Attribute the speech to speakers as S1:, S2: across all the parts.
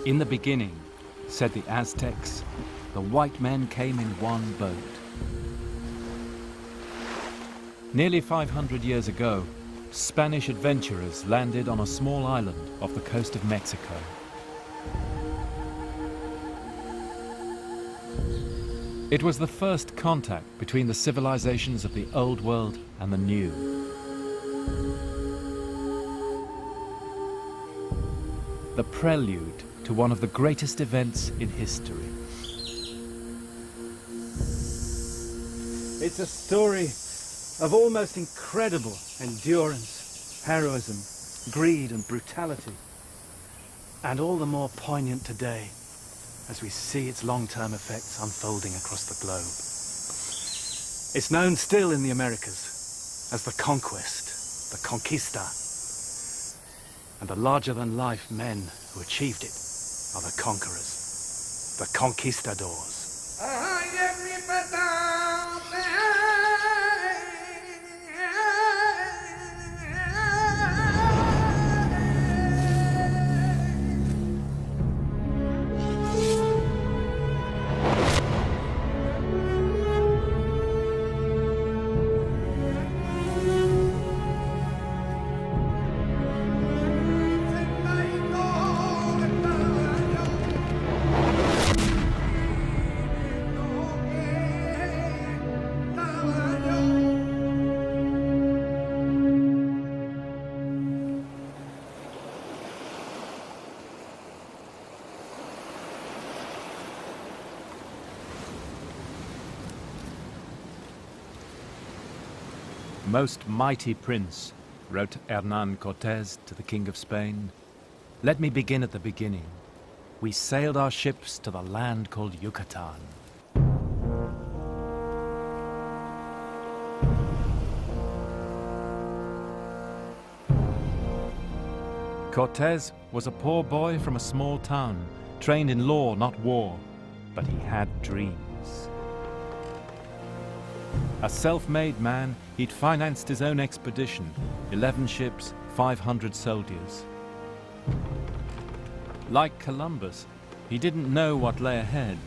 S1: In the beginning, said the Aztecs, the white men came in one boat. Nearly 500 years ago, Spanish adventurers landed on a small island off the coast of Mexico. It was the first contact between the civilizations of the Old World and the New. The prelude to one of the greatest events in history.
S2: It's a story of almost incredible endurance, heroism, greed and brutality. And all the more poignant today as we see its long-term effects unfolding across the globe. It's known still in the Americas as the Conquest, the Conquista. And the larger-than-life men who achieved it are the conquerors, the Conquistadors.
S1: Most mighty prince, wrote Hernán Cortés to the King of Spain, let me begin at the beginning. We sailed our ships to the land called Yucatan. Cortés was a poor boy from a small town, trained in law, not war, but he had dreams. A self-made man, he'd financed his own expedition, 11 ships, 500 soldiers. Like Columbus, he didn't know what lay ahead.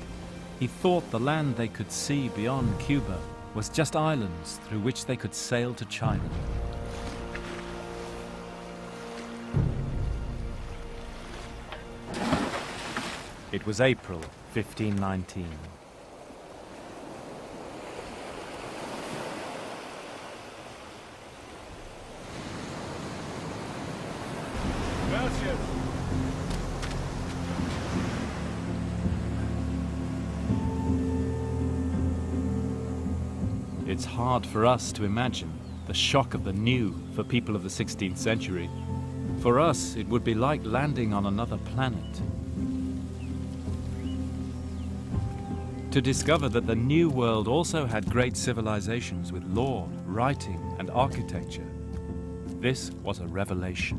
S1: He thought the land they could see beyond Cuba was just islands through which they could sail to China. It was April 1519. It's hard for us to imagine the shock of the new for people of the 16th century. For us, it would be like landing on another planet. To discover that the New World also had great civilizations with law, writing, and architecture. This was a revelation.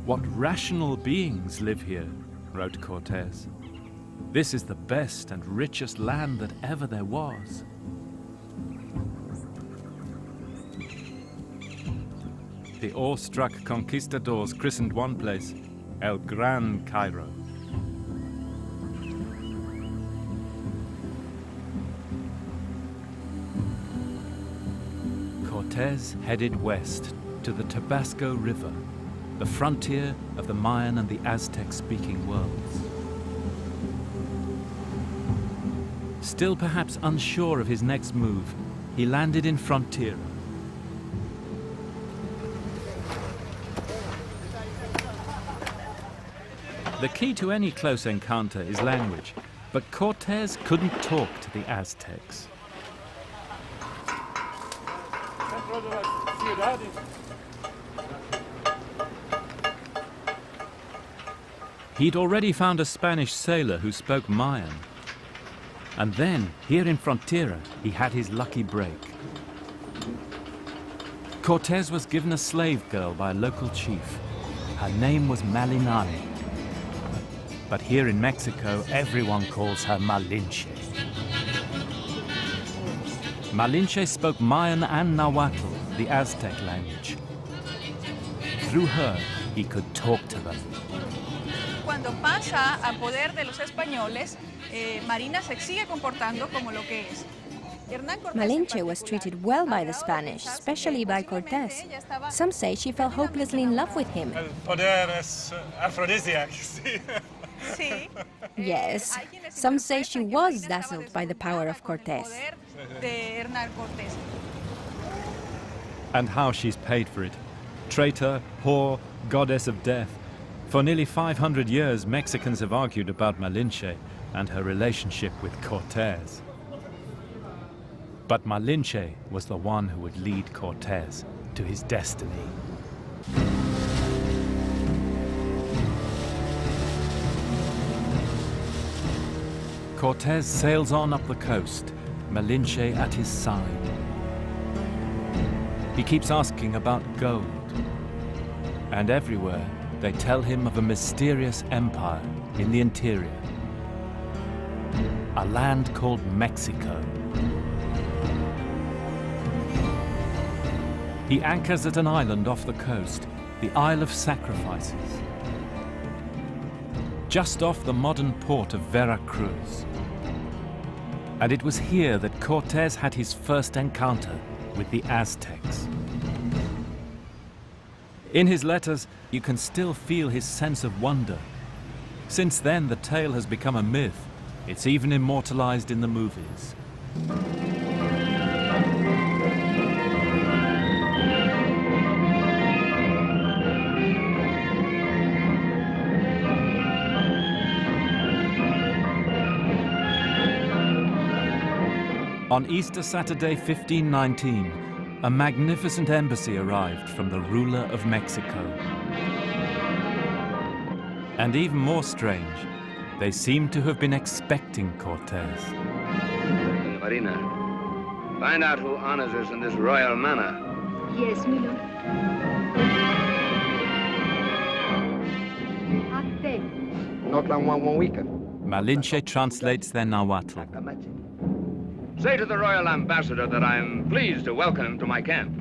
S1: What rational beings live here, wrote Cortés. This is the best and richest land that ever there was. The awestruck conquistadors christened one place El Gran Cairo. Cortés headed west to the Tabasco River, the frontier of the Mayan and the Aztec-speaking worlds. Still perhaps unsure of his next move, he landed in Frontera. The key to any close encounter is language, but Cortés couldn't talk to the Aztecs. He'd already found a Spanish sailor who spoke Mayan. And then, here in Frontera, he had his lucky break. Cortés was given a slave girl by a local chief. Her name was Malinale. But here in Mexico, everyone calls her Malinche. Malinche spoke Mayan and Nahuatl, the Aztec language. Through her, he could talk to them.
S3: cuando pasa a poder de los españoles, Marina se sigue comportando como lo que es.
S4: Malinche was treated well by the Spanish, especially by Cortés. Some say she fell hopelessly in love with him.
S5: El poder es afrodisíaco, sí.
S3: Sí.
S4: Yes, some say she was dazzled by the power of Cortés.
S1: And how she's paid for it. Traitor, whore, goddess of death. For nearly 500 years, Mexicans have argued about Malinche and her relationship with Cortés. But Malinche was the one who would lead Cortés to his destiny. Cortés sails on up the coast, Malinche at his side. He keeps asking about gold. And everywhere, they tell him of a mysterious empire in the interior. A land called Mexico. He anchors at an island off the coast, the Isle of Sacrifices, just off the modern port of Veracruz. And it was here that Cortés had his first encounter with the Aztecs. In his letters, you can still feel his sense of wonder. Since then, the tale has become a myth. It's even immortalized in the movies. On Easter Saturday 1519, a magnificent embassy arrived from the ruler of Mexico. And even more strange, they seem to have been expecting Cortés.
S6: Marina, find out who honors us in this royal manner.
S7: Yes, my lord.
S6: Not long one weekend.
S1: Malinche translates their Nahuatl.
S6: Say to the royal ambassador that I am pleased to welcome him to my camp.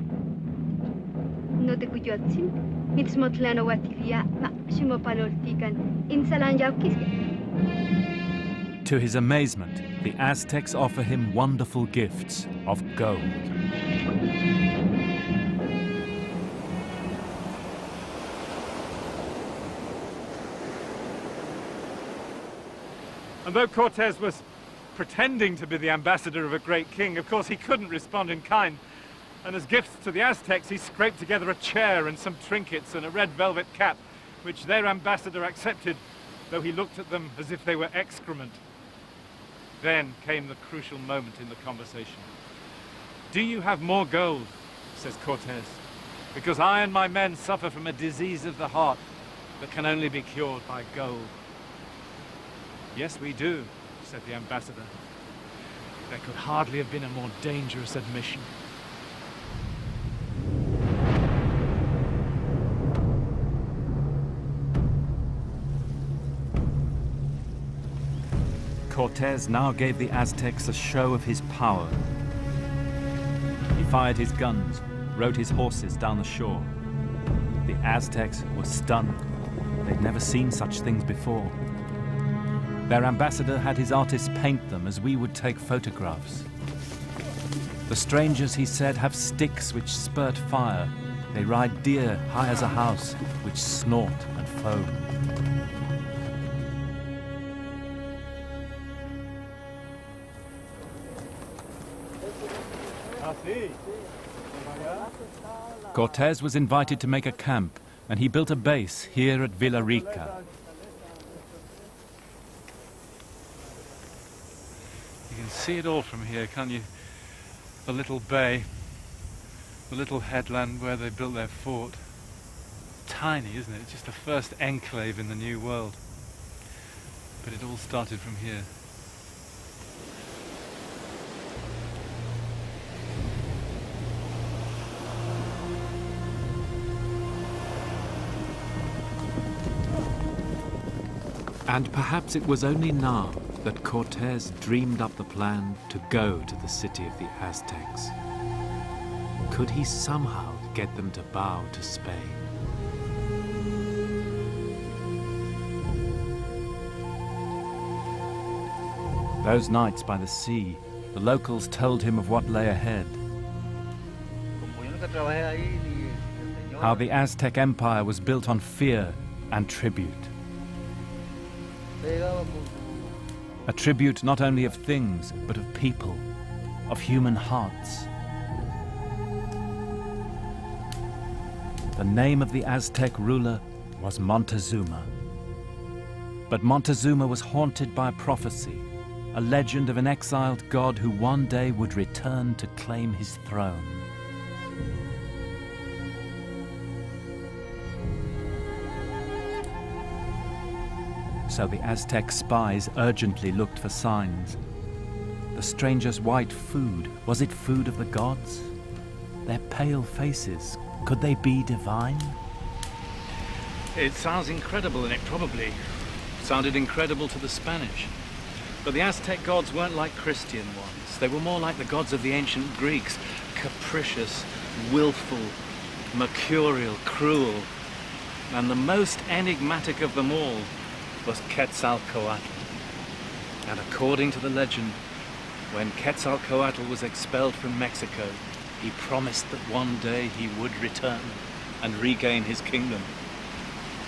S7: No te cuyotzin, it's motlano watilia, ma shimopaloltikan, in salanjaukiske.
S1: To his amazement, the Aztecs offer him wonderful gifts of gold.
S5: And though Cortés was pretending to be the ambassador of a great king, of course he couldn't respond in kind. And as gifts to the Aztecs, he scraped together a chair and some trinkets and a red velvet cap, which their ambassador accepted, though he looked at them as if they were excrement. Then came the crucial moment in the conversation. "Do you have more gold?" says Cortés, "because I and my men suffer from a disease of the heart that can only be cured by gold." "Yes, we do," said the ambassador. There could hardly have been a more dangerous admission.
S1: Cortés now gave the Aztecs a show of his power. He fired his guns, rode his horses down the shore. The Aztecs were stunned. They'd never seen such things before. Their ambassador had his artists paint them as we would take photographs. The strangers, he said, have sticks which spurt fire. They ride deer high as a house, which snort and foam. Cortés was invited to make a camp, and he built a base here at Villarrica.
S5: You can see it all from here, can't you? The little bay, the little headland where they built their fort. Tiny, isn't it? It's just the first enclave in the New World. But it all started from here.
S1: And perhaps it was only now that Cortés dreamed up the plan to go to the city of the Aztecs. Could he somehow get them to bow to Spain? Those nights by the sea, the locals told him of what lay ahead. How the Aztec Empire was built on fear and tribute. A tribute not only of things, but of people, of human hearts. The name of the Aztec ruler was Montezuma. But Montezuma was haunted by a prophecy, a legend of an exiled god who one day would return to claim his throne. So the Aztec spies urgently looked for signs. The stranger's white food, was it food of the gods? Their pale faces, could they be divine?
S2: It sounds incredible, and it probably sounded incredible to the Spanish. But the Aztec gods weren't like Christian ones. They were more like the gods of the ancient Greeks, capricious, willful, mercurial, cruel. And the most enigmatic of them all was Quetzalcoatl. And according to the legend, when Quetzalcoatl was expelled from Mexico, he promised that one day he would return and regain his kingdom.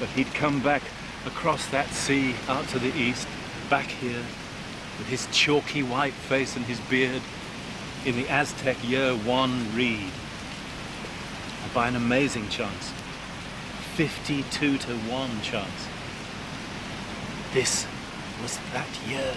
S2: But he'd come back across that sea out to the east, back here, with his chalky white face and his beard, in the Aztec year 1 reed. And by an amazing chance, 52-to-1 chance, this was that year.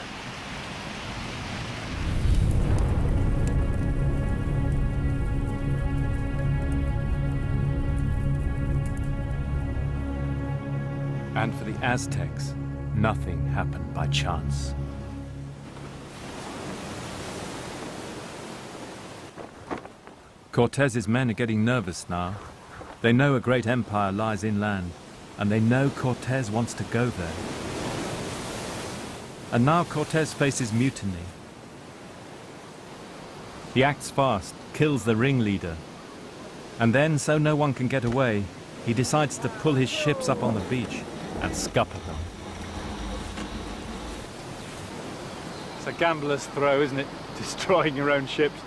S1: And for the Aztecs, nothing happened by chance. Cortez's men are getting nervous now. They know a great empire lies inland, and they know Cortez wants to go there. And now Cortez faces mutiny. He acts fast, kills the ringleader, and then, so no one can get away, he decides to pull his ships up on the beach and scupper them.
S5: It's a gambler's throw, isn't it? Destroying your own ships.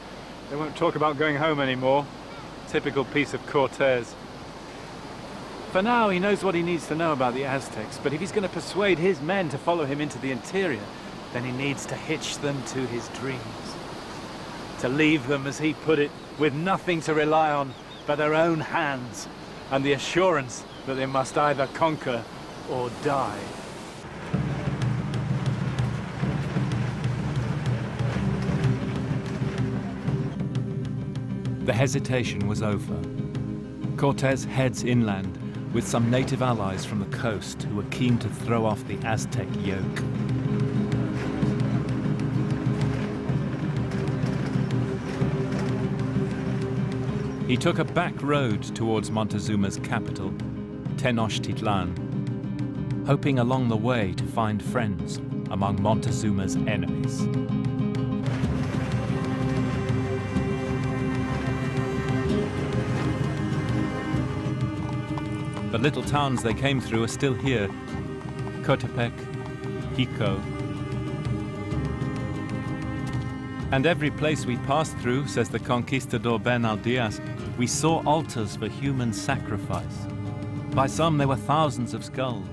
S5: They won't talk about going home anymore. Typical piece of Cortez. For now, he knows what he needs to know about the Aztecs, but if he's going to persuade his men to follow him into the interior, then he needs to hitch them to his dreams. To leave them, as he put it, with nothing to rely on but their own hands and the assurance that they must either conquer or die.
S1: The hesitation was over. Cortez heads inland with some native allies from the coast who were keen to throw off the Aztec yoke. He took a back road towards Montezuma's capital, Tenochtitlan, hoping along the way to find friends among Montezuma's enemies. The little towns they came through are still here: Cotepec, Jico. And every place we passed through, says the conquistador Bernaldías, we saw altars for human sacrifice. By some there were thousands of skulls.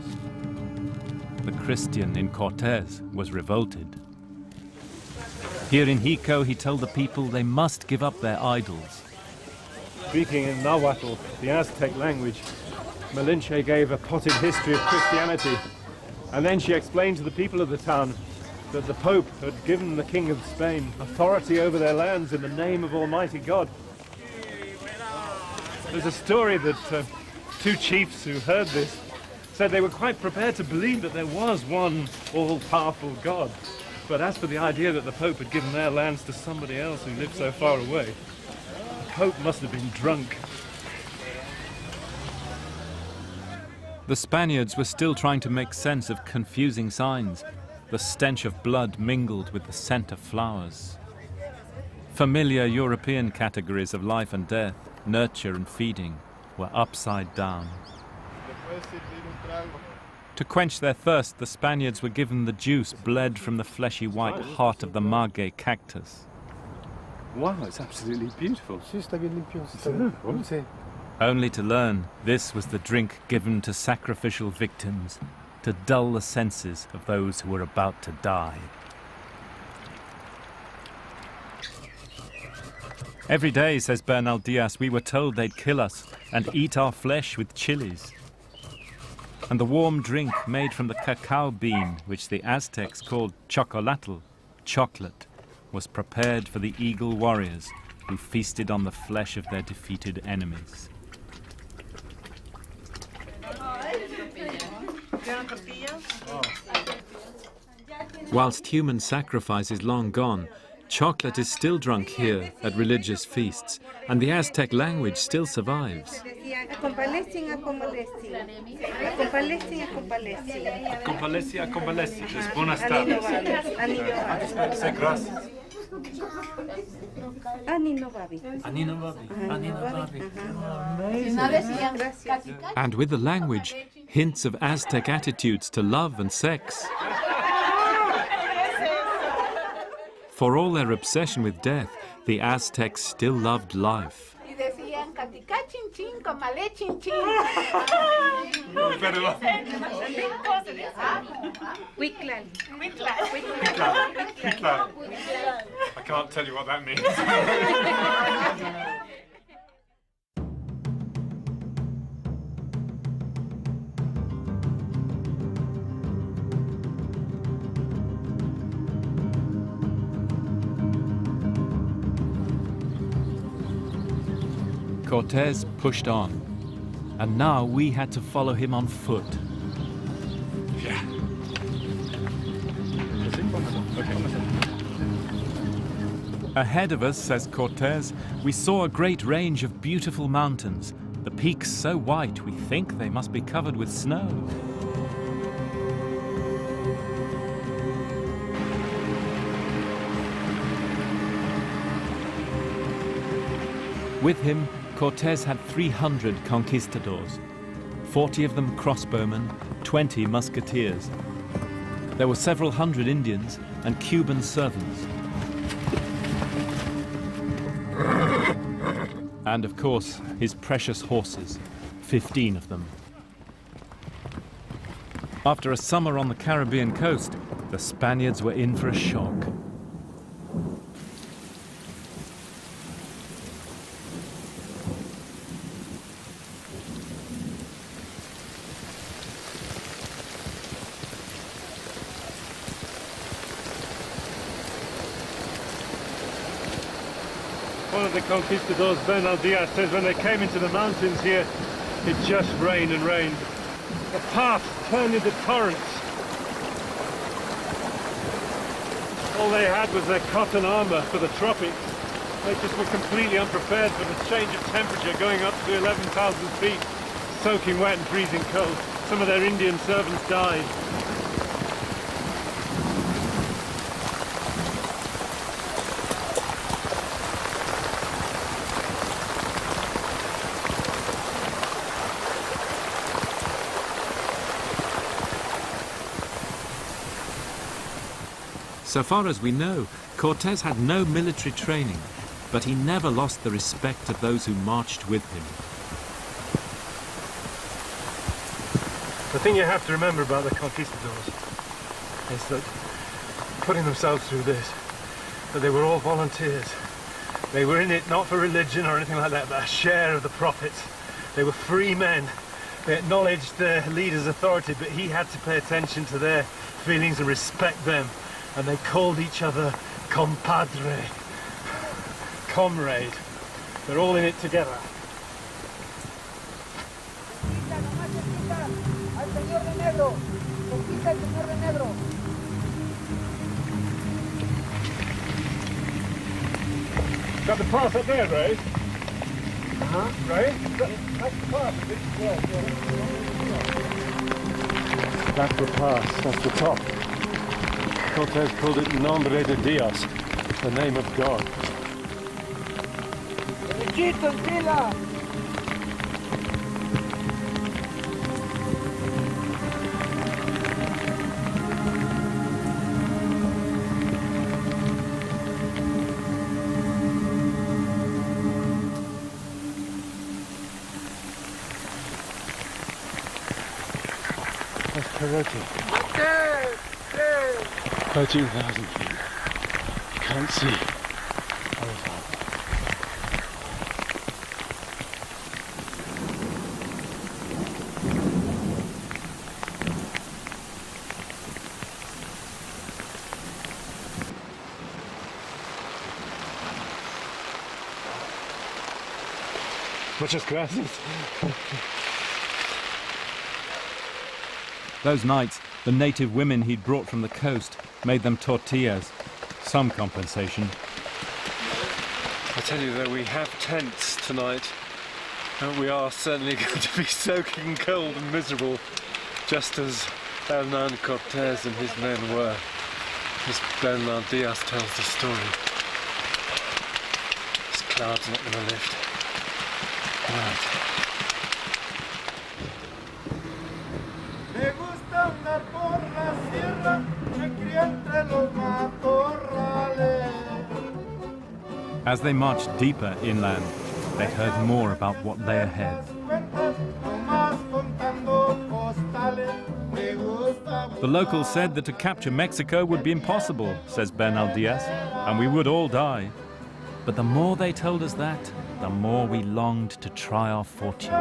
S1: The Christian in Cortez was revolted. Here in Jico, he told the people they must give up their idols.
S5: Speaking in Nahuatl, the Aztec language, Malinche gave a potted history of Christianity, and then she explained to the people of the town that the Pope had given the King of Spain authority over their lands in the name of Almighty God. There's a story that two chiefs who heard this said they were quite prepared to believe that there was one all-powerful God. But as for the idea that the Pope had given their lands to somebody else who lived so far away, the Pope must have been drunk.
S1: The Spaniards were still trying to make sense of confusing signs. The stench of blood mingled with the scent of flowers. Familiar European categories of life and death, nurture and feeding, were upside down. To quench their thirst, the Spaniards were given the juice bled from the fleshy white heart of the maguey cactus.
S2: Wow, it's absolutely beautiful.
S1: Only to learn this was the drink given to sacrificial victims to dull the senses of those who were about to die. Every day, says Bernal Diaz, we were told they'd kill us and eat our flesh with chilies. And the warm drink made from the cacao bean, which the Aztecs called chocolatl, chocolate, was prepared for the eagle warriors who feasted on the flesh of their defeated enemies. Whilst human sacrifice is long gone, chocolate is still drunk here at religious feasts, and the Aztec language still survives. And with the language, hints of Aztec attitudes to love and sex. For all their obsession with death, the Aztecs still loved life.
S5: I can't tell you what that means.
S1: Cortés pushed on, and now we had to follow him on foot.
S5: Yeah.
S1: Ahead of us, says Cortés, we saw a great range of beautiful mountains, the peaks so white we think they must be covered with snow. With him, Cortés had 300 conquistadors, 40 of them crossbowmen, 20 musketeers. There were several hundred Indians and Cuban servants. And of course, his precious horses, 15 of them. After a summer on the Caribbean coast, the Spaniards were in for a shock.
S5: One of the conquistadors, Bernal Diaz, says when they came into the mountains here, it just rained and rained. The paths turned into torrents. All they had was their cotton armor for the tropics. They just were completely unprepared for the change of temperature going up to 11,000 feet, soaking wet and freezing cold. Some of their Indian servants died.
S1: So far as we know, Cortés had no military training, but he never lost the respect of those who marched with him.
S5: The thing you have to remember about the conquistadors is that, putting themselves through this, that they were all volunteers. They were in it not for religion or anything like that, but a share of the profits. They were free men. They acknowledged their leader's authority, but he had to pay attention to their feelings and respect them. And they called each other compadre, comrade. They're all in it together. Got the pass up there, Ray? Ray? That's the pass, is it? Yeah. That's the pass, that's the top. Cortés called it Nombre de Dios, the name of God. That's Perote. 13,000 feet. You can't see. Muchas gracias.
S1: Those nights, the native women he'd brought from the coast made them tortillas. Some compensation.
S5: I tell you that we have tents tonight, and we are certainly going to be soaking cold and miserable, just as Hernan Cortés and his men were, as Bernal Diaz tells the story. This cloud's not going to lift. Right.
S1: As they marched deeper inland, they heard more about what lay ahead. The locals said that to capture Mexico would be impossible, says Bernal Diaz, and we would all die. But the more they told us that, the more we longed to try our fortune.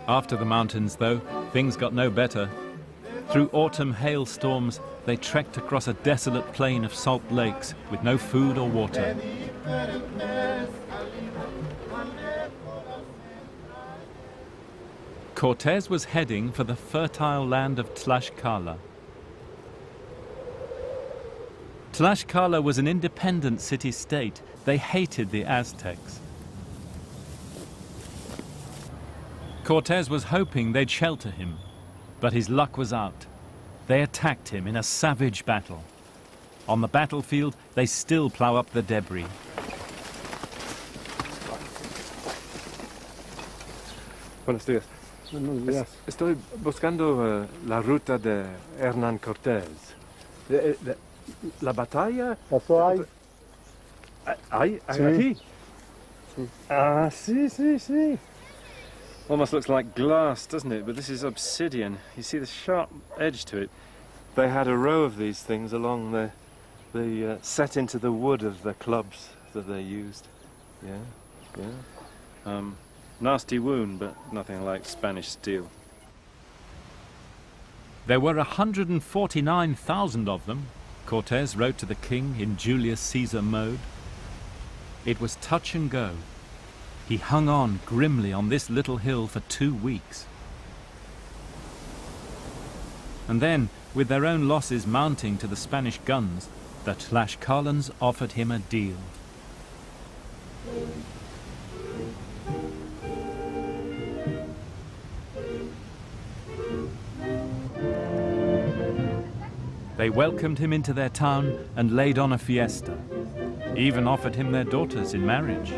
S1: After the mountains, though, things got no better. Through autumn hailstorms, they trekked across a desolate plain of salt lakes with no food or water. Cortés was heading for the fertile land of Tlaxcala. Tlaxcala was an independent city-state. They hated the Aztecs. Cortés was hoping they'd shelter him, but his luck was out. They attacked him in a savage battle. On the battlefield, they still plow up the debris.
S5: Buenos días. Estoy buscando la ruta de Hernán Cortés. La batalla.
S8: Pasó ahí.
S5: Ahí,
S8: Sí.
S5: aquí.
S8: Ah, sí, sí, sí.
S5: Almost looks like glass, doesn't it? But this is obsidian. You see the sharp edge to it. They had a row of these things along the set into the wood of the clubs that they used. Yeah. Nasty wound, but nothing like Spanish steel.
S1: There were 149,000 of them, Cortés wrote to the king in Julius Caesar mode. It was touch and go. He hung on grimly on this little hill for 2 weeks. And then, with their own losses mounting to the Spanish guns, the Tlaxcalans offered him a deal. They welcomed him into their town and laid on a fiesta, even offered him their daughters in marriage.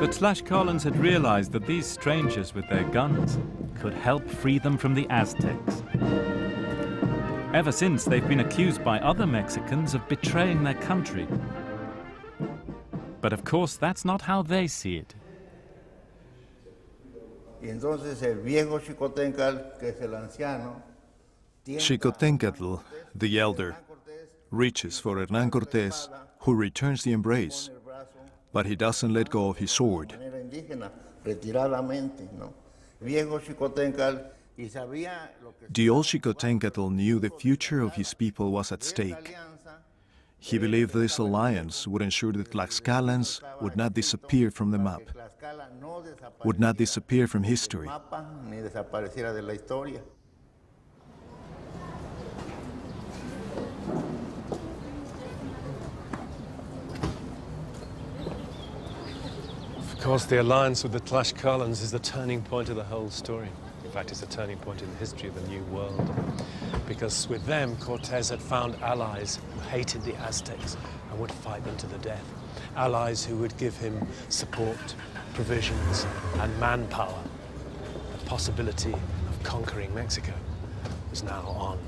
S1: The Tlaxcalans had realized that these strangers with their guns could help free them from the Aztecs. Ever since, they've been accused by other Mexicans of betraying their country. But of course, that's not how they see it.
S9: Xicotencatl, the elder, reaches for Hernán Cortés, who returns the embrace, but he doesn't let go of his sword. The old Xicotencatl knew the future of his people was at stake. He believed this alliance would ensure that Tlaxcalans would not disappear from the map, would not disappear from history.
S5: Of course, the alliance with the Tlaxcalans is the turning point of the whole story. In fact, it's a turning point in the history of the New World. Because with them, Cortés had found allies who hated the Aztecs and would fight them to the death. Allies who would give him support, provisions, and manpower. The possibility of conquering Mexico was now on.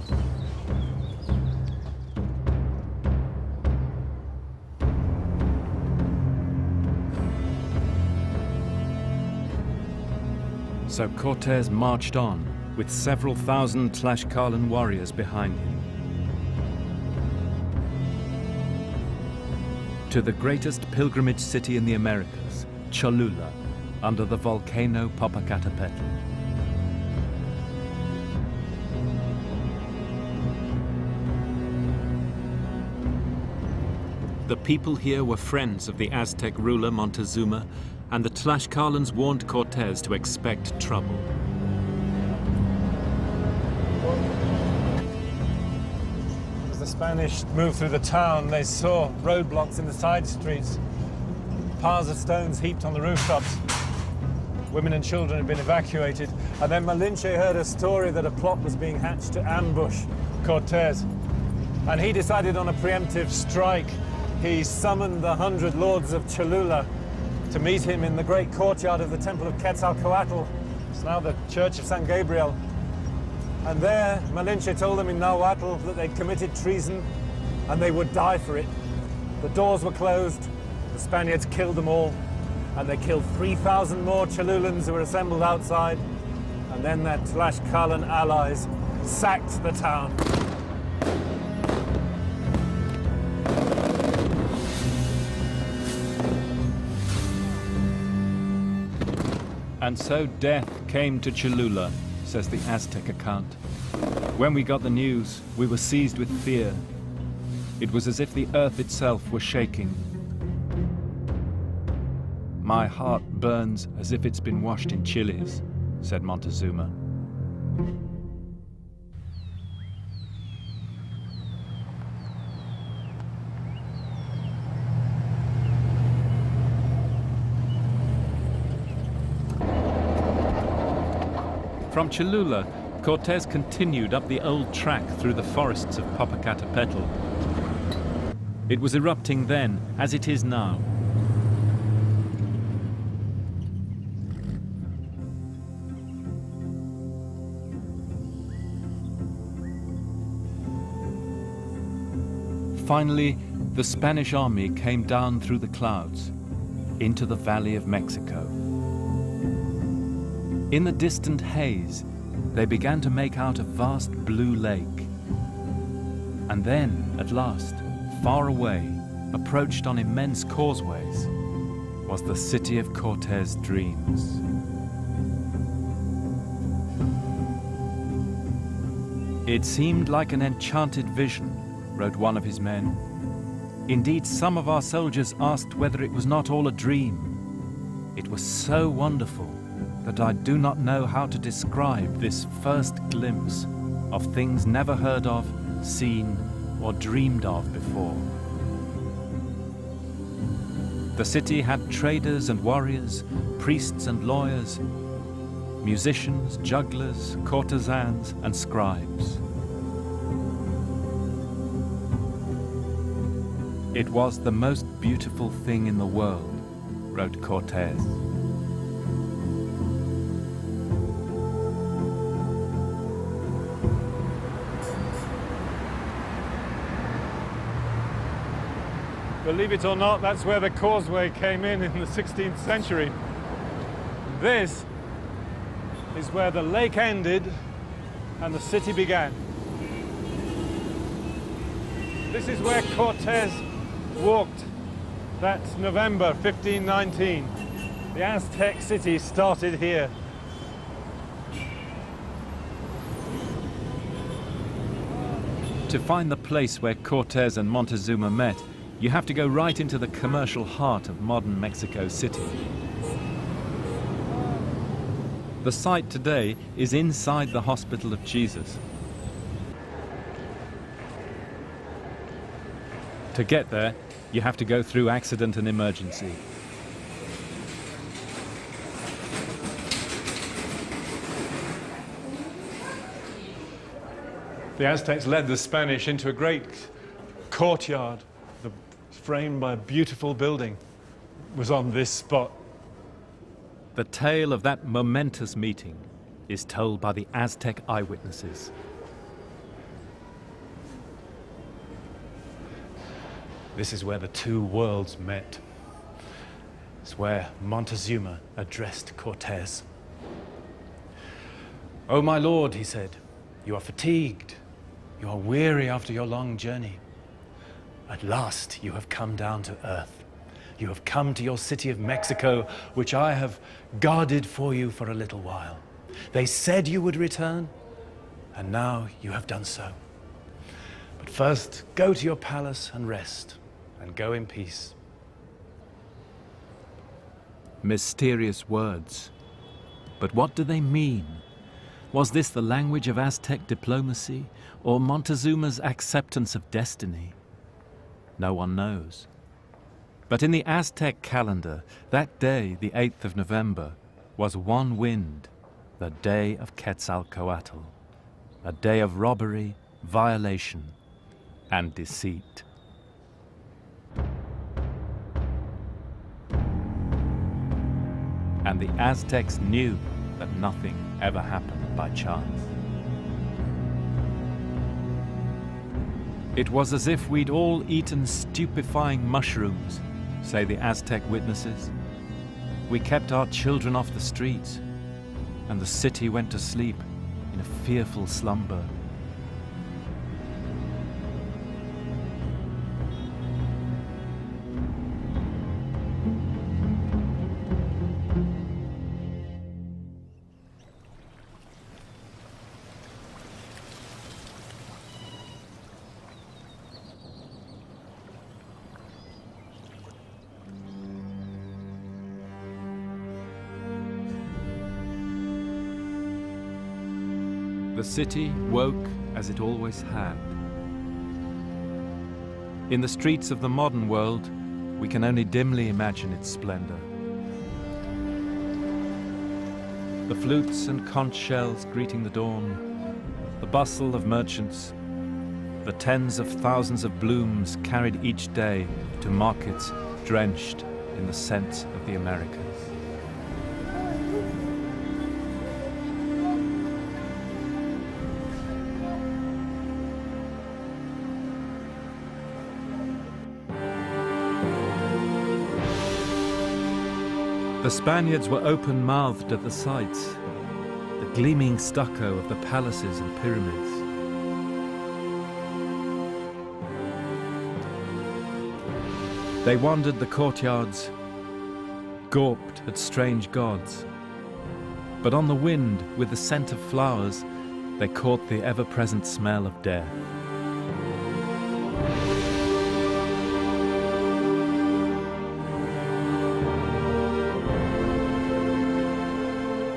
S1: So Cortés marched on, with several thousand Tlaxcalan warriors behind him, to the greatest pilgrimage city in the Americas, Cholula, under the volcano Popocatépetl. The people here were friends of the Aztec ruler Montezuma, and the Tlaxcalans warned Cortés to expect trouble.
S5: As the Spanish moved through the town, they saw roadblocks in the side streets, piles of stones heaped on the rooftops. Women and children had been evacuated, and then Malinche heard a story that a plot was being hatched to ambush Cortés. And he decided on a preemptive strike. He summoned the 100 lords of Cholula to meet him in the great courtyard of the temple of Quetzalcoatl. It's now the Church of San Gabriel. And there, Malinche told them in Nahuatl that they'd committed treason and they would die for it. The doors were closed, the Spaniards killed them all, and they killed 3,000 more Cholulans who were assembled outside, and then their Tlaxcalan allies sacked the town.
S1: And so death came to Cholula, says the Aztec account. When we got the news, we were seized with fear. It was as if the earth itself were shaking. My heart burns as if it's been washed in chilies, said Montezuma. From Cholula, Cortés continued up the old track through the forests of Popocatépetl. It was erupting then, as it is now. Finally, the Spanish army came down through the clouds into the Valley of Mexico. In the distant haze, they began to make out a vast blue lake. And then, at last, far away, approached on immense causeways, was the city of Cortés' dreams. It seemed like an enchanted vision, wrote one of his men. Indeed, some of our soldiers asked whether it was not all a dream. It was so wonderful that I do not know how to describe this first glimpse of things never heard of, seen, or dreamed of before. The city had traders and warriors, priests and lawyers, musicians, jugglers, courtesans, and scribes. It was the most beautiful thing in the world, wrote Cortés.
S5: Believe it or not, that's where the causeway came in the 16th century. This is where the lake ended and the city began. This is where Cortés walked that November 1519. The Aztec city started here.
S1: To find the place where Cortés and Montezuma met, you have to go right into the commercial heart of modern Mexico City. The site today is inside the Hospital of Jesus. To get there, you have to go through accident and emergency.
S5: The Aztecs led the Spanish into a great courtyard, framed by a beautiful building, was on this spot.
S1: The tale of that momentous meeting is told by the Aztec eyewitnesses.
S2: This is where the two worlds met. It's where Montezuma addressed Cortés. "Oh, my lord," he said, "you are fatigued. You are weary after your long journey. At last you have come down to earth. You have come to your city of Mexico, which I have guarded for you for a little while. They said you would return, and now you have done so. But first, go to your palace and rest, and go in peace."
S1: Mysterious words. But what do they mean? Was this the language of Aztec diplomacy, or Montezuma's acceptance of destiny? No one knows. But in the Aztec calendar, that day, the 8th of November, was one wind, the day of Quetzalcoatl, a day of robbery, violation, and deceit. And the Aztecs knew that nothing ever happened by chance. It was as if we'd all eaten stupefying mushrooms, say the Aztec witnesses. We kept our children off the streets, and the city went to sleep in a fearful slumber. The city woke as it always had. In the streets of the modern world, we can only dimly imagine its splendor. The flutes and conch shells greeting the dawn, the bustle of merchants, the tens of thousands of blooms carried each day to markets drenched in the scent of the Americas. The Spaniards were open-mouthed at the sights, the gleaming stucco of the palaces and pyramids. They wandered the courtyards, gawped at strange gods. But on the wind, with the scent of flowers, they caught the ever-present smell of death.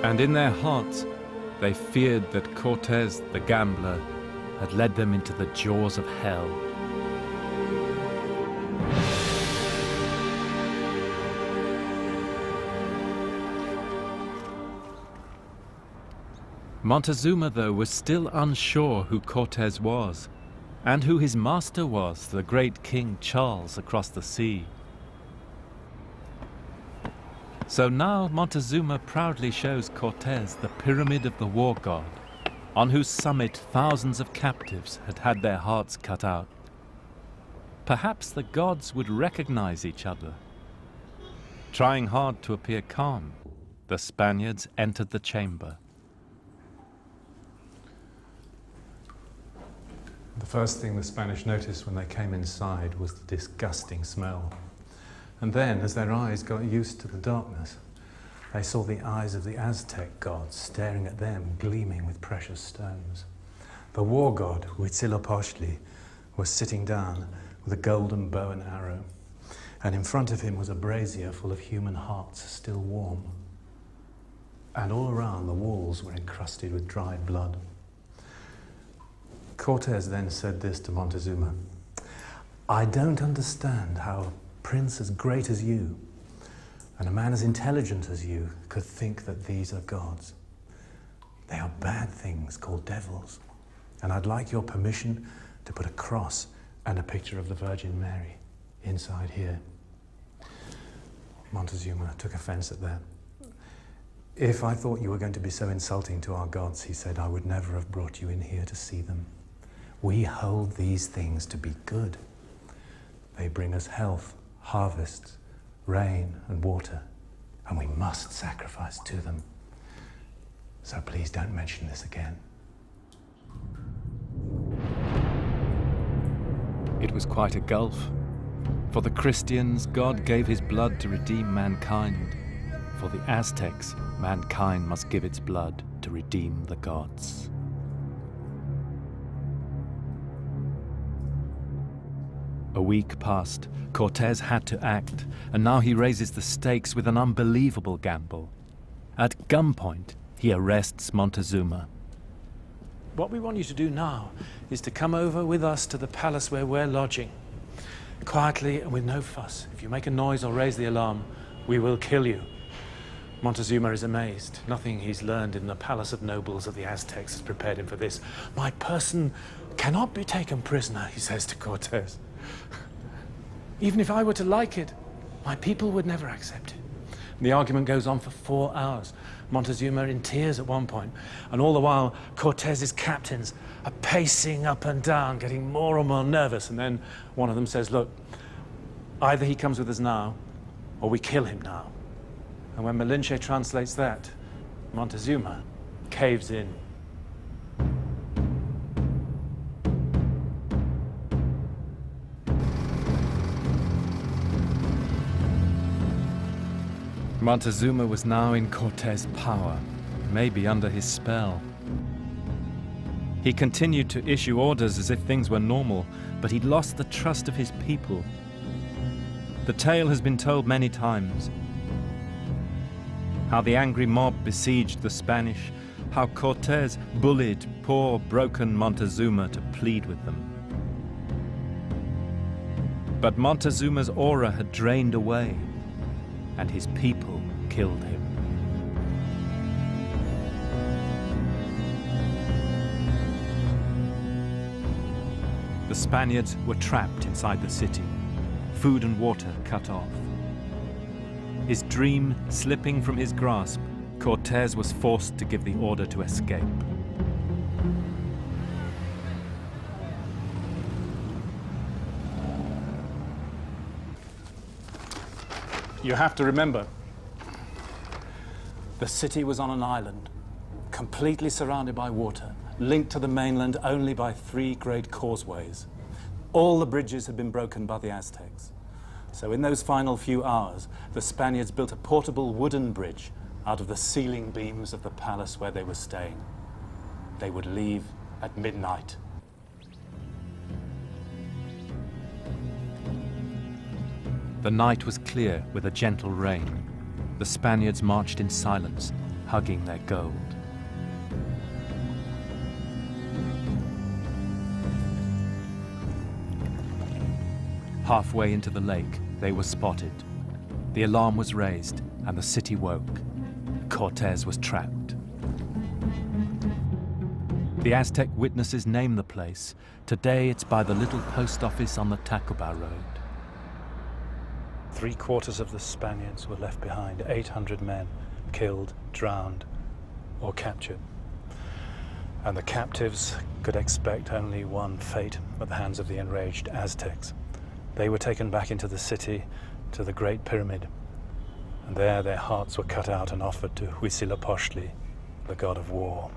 S1: And in their hearts, they feared that Cortés, the gambler, had led them into the jaws of hell. Montezuma, though, was still unsure who Cortés was, and who his master was, the great King Charles across the sea. So now Montezuma proudly shows Cortés the pyramid of the war god, on whose summit thousands of captives had had their hearts cut out. Perhaps the gods would recognize each other. Trying hard to appear calm, the Spaniards entered the chamber.
S10: The first thing the Spanish noticed when they came inside was the disgusting smell. And then, as their eyes got used to the darkness, they saw the eyes of the Aztec gods staring at them, gleaming with precious stones. The war god, Huitzilopochtli, was sitting down with a golden bow and arrow, and in front of him was a brazier full of human hearts still warm. And all around, the walls were encrusted with dried blood. Cortés then said this to Montezuma: "I don't understand how a prince as great as you and a man as intelligent as you could think that these are gods. They are bad things called devils, and I'd like your permission to put a cross and a picture of the Virgin Mary inside here." Montezuma took offense at that. "If I thought you were going to be so insulting to our gods," he said, "I would never have brought you in here to see them. We hold these things to be good. They bring us health, harvests, rain and water, and we must sacrifice to them. So please don't mention this again.
S1: It was quite a gulf. For the Christians, God gave his blood to redeem mankind. For the Aztecs, mankind must give its blood to redeem the gods. A week passed. Cortés had to act, and now he raises the stakes with an unbelievable gamble. At gunpoint, he arrests Montezuma.
S2: What we want you to do now is to come over with us to the palace where we're lodging. Quietly and with no fuss. If you make a noise or raise the alarm, we will kill you. Montezuma is amazed. Nothing he's learned in the palace of nobles of the Aztecs has prepared him for this. My person cannot be taken prisoner, he says to Cortés. Even if I were to like it, my people would never accept it. The argument goes on for 4 hours. Montezuma in tears at one point, and all the while Cortés's captains are pacing up and down, getting more and more nervous, and then one of them says, look, either he comes with us now, or we kill him now. And when Malinche translates that, Montezuma caves in.
S1: Montezuma was now in Cortés' power, maybe under his spell. He continued to issue orders as if things were normal, but he'd lost the trust of his people. The tale has been told many times. How the angry mob besieged the Spanish, how Cortés bullied poor, broken Montezuma to plead with them. But Montezuma's aura had drained away, and his people killed him. The Spaniards were trapped inside the city, food and water cut off. His dream slipping from his grasp, Cortés was forced to give the order to escape.
S2: You have to remember, the city was on an island, completely surrounded by water, linked to the mainland only by 3 great causeways. All the bridges had been broken by the Aztecs. So in those final few hours, the Spaniards built a portable wooden bridge out of the ceiling beams of the palace where they were staying. They would leave at midnight.
S1: The night was clear with a gentle rain. The Spaniards marched in silence, hugging their gold. Halfway into the lake, they were spotted. The alarm was raised, and the city woke. Cortés was trapped. The Aztec witnesses name the place. Today it's by the little post office on the Tacuba Road.
S2: 3/4 of the Spaniards were left behind, 800 men killed, drowned, or captured. And the captives could expect only one fate at the hands of the enraged Aztecs. They were taken back into the city, to the Great Pyramid, and there their hearts were cut out and offered to Huitzilopochtli, the god of war.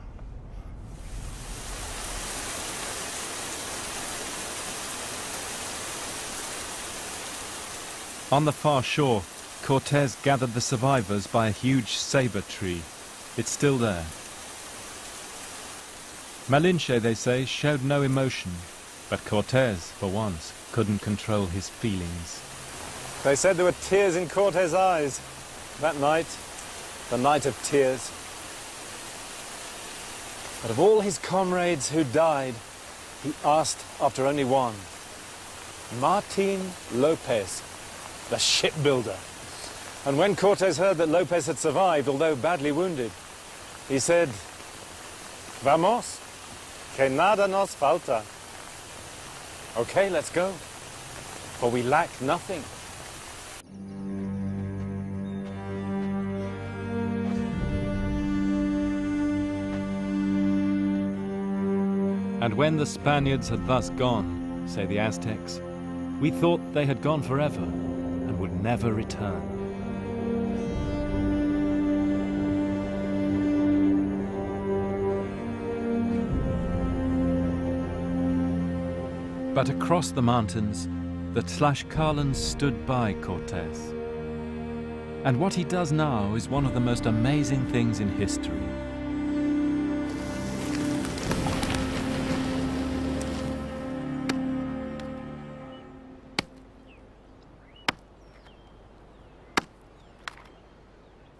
S1: On the far shore, Cortés gathered the survivors by a huge saber tree. It's still there. Malinche, they say, showed no emotion, but Cortés, for once, couldn't control his feelings.
S5: They said there were tears in Cortés' eyes that night, the night of tears. But of all his comrades who died, he asked after only one, Martin Lopez, the shipbuilder. And when Cortés heard that Lopez had survived, although badly wounded, he said, Vamos, que nada nos falta. Okay, let's go, for we lack nothing.
S1: And when the Spaniards had thus gone, say the Aztecs, we thought they had gone forever and would never return. But across the mountains, the Tlaxcalans stood by Cortés. And what he does now is one of the most amazing things in history.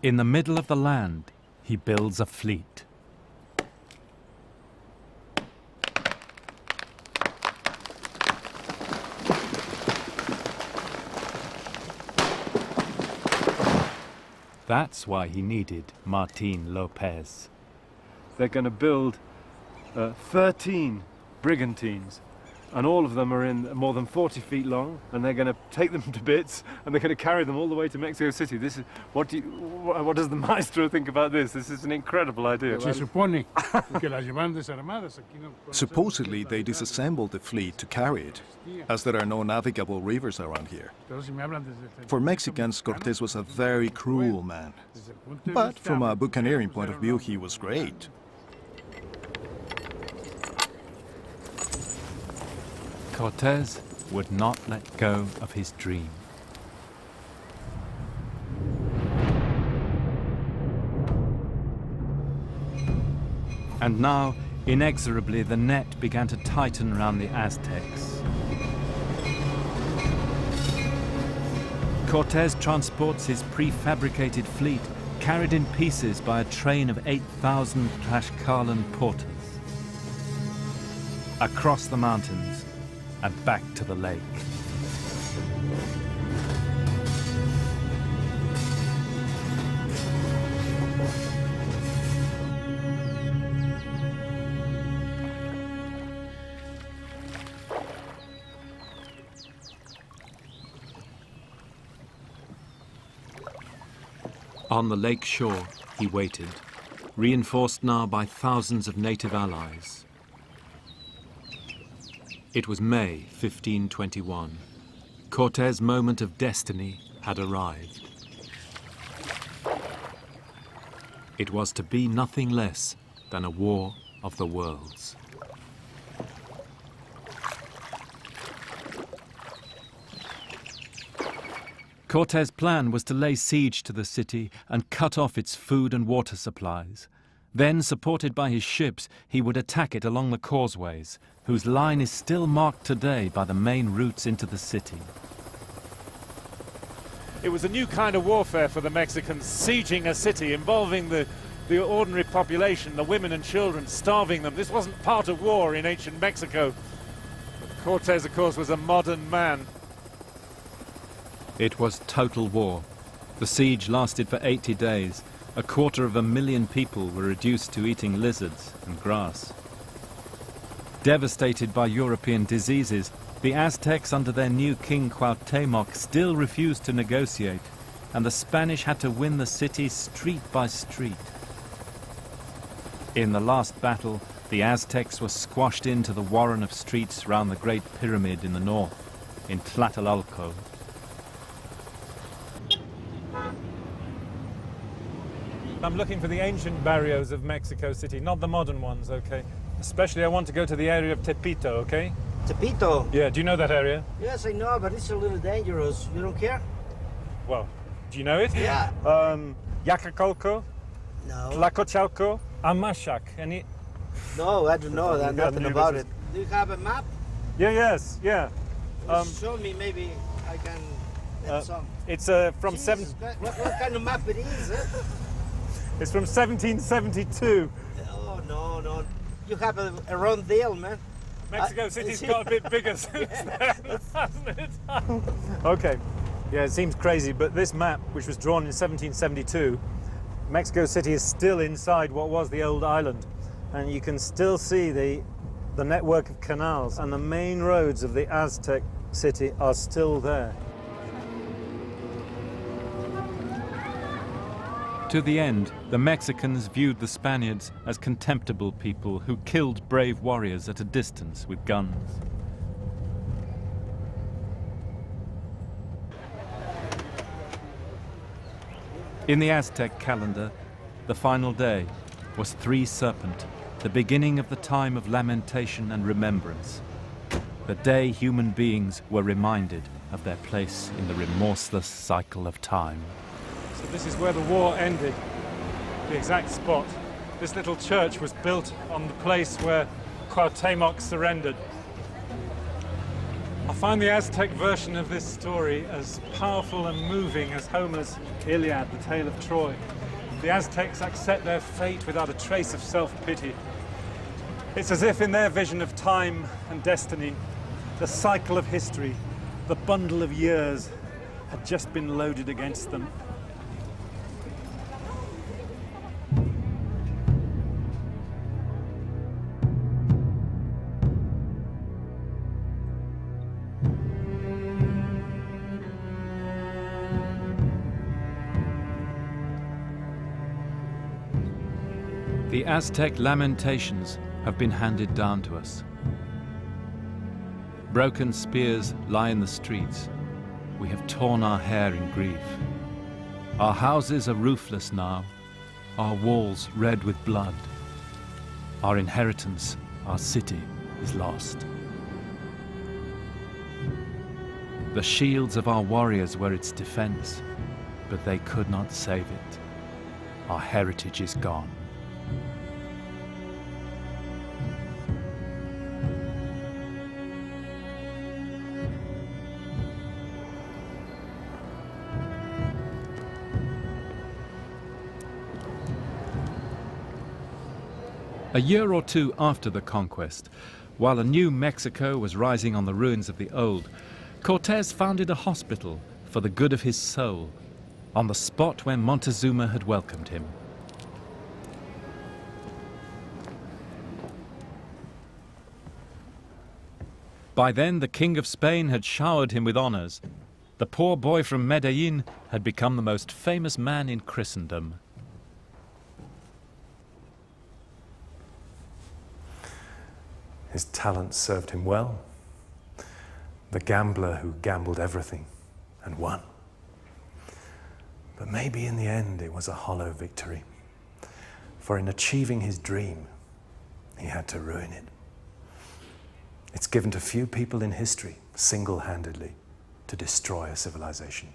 S1: In the middle of the land, he builds a fleet. That's why he needed Martin Lopez.
S5: They're going to build 13 brigantines, and all of them are in more than 40 feet long, and they're going to take them to bits, and they're going to carry them all the way to Mexico City. This is what does the maestro think about this? This is an incredible idea.
S9: Supposedly, they disassembled the fleet to carry it, as there are no navigable rivers around here. For Mexicans, Cortés was a very cruel man. But from a buccaneering point of view, he was great.
S1: Cortés would not let go of his dream. And now, inexorably, the net began to tighten around the Aztecs. Cortés transports his prefabricated fleet, carried in pieces by a train of 8,000 Tlaxcalan porters, across the mountains and back to the lake. On the lake shore, he waited, reinforced now by thousands of native allies. It was May 1521. Cortés' moment of destiny had arrived. It was to be nothing less than a war of the worlds. Cortés' plan was to lay siege to the city and cut off its food and water supplies. Then, supported by his ships, he would attack it along the causeways, whose line is still marked today by the main routes into the city.
S5: It was a new kind of warfare for the Mexicans, sieging a city, involving the ordinary population, the women and children, starving them. This wasn't part of war in ancient Mexico. But Cortés, of course, was a modern man.
S1: It was total war. The siege lasted for 80 days. 250,000 people were reduced to eating lizards and grass. Devastated by European diseases, the Aztecs under their new king Cuauhtémoc still refused to negotiate, and the Spanish had to win the city street by street. In the last battle, the Aztecs were squashed into the warren of streets round the Great Pyramid in the north, in Tlatelolco.
S5: I'm looking for the ancient barrios of Mexico City, not the modern ones, okay? Especially I want to go to the area of Tepito, okay?
S11: Tepito?
S5: Yeah, do you know that area?
S11: Yes, I know, but it's a little dangerous. You don't care?
S5: Well, do you know it?
S11: Yeah.
S5: Yacacolco?
S11: No.
S5: Tlacochalco? Amachac? Any?
S11: No, I don't know that, nothing about it. Do you have a map?
S5: Yeah, yes, yeah.
S11: Show me, maybe I can get some.
S5: It's from
S11: Jesus, what kind of map it is?
S5: It's from 1772.
S11: Oh, no. You have a round deal, man.
S5: Mexico City's got a bit bigger since then, hasn't it? Okay. Yeah, it seems crazy, but this map, which was drawn in 1772, Mexico City is still inside what was the old island. And you can still see the network of canals, and the main roads of the Aztec city are still there.
S1: To the end, the Mexicans viewed the Spaniards as contemptible people who killed brave warriors at a distance with guns. In the Aztec calendar, the final day was Three Serpent, the beginning of the time of lamentation and remembrance. the day human beings were reminded of their place in the remorseless cycle of time.
S5: So this is where the war ended, the exact spot. This little church was built on the place where Cuauhtémoc surrendered. I find the Aztec version of this story as powerful and moving as Homer's Iliad, the tale of Troy. The Aztecs accept their fate without a trace of self-pity. It's as if in their vision of time and destiny, the cycle of history, the bundle of years, had just been loaded against them.
S1: The Aztec lamentations have been handed down to us. Broken spears lie in the streets. We have torn our hair in grief. Our houses are roofless now, our walls red with blood. Our inheritance, our city, is lost. The shields of our warriors were its defense, but they could not save it. Our heritage is gone. A year or two after the conquest, while a new Mexico was rising on the ruins of the old, Cortés founded a hospital for the good of his soul on the spot where Montezuma had welcomed him. By then, the King of Spain had showered him with honors. The poor boy from Medellin had become the most famous man in Christendom.
S10: His talent served him well. The gambler who gambled everything and won. But maybe in the end it was a hollow victory. For in achieving his dream, he had to ruin it. It's given to few people in history, single-handedly, to destroy a civilization.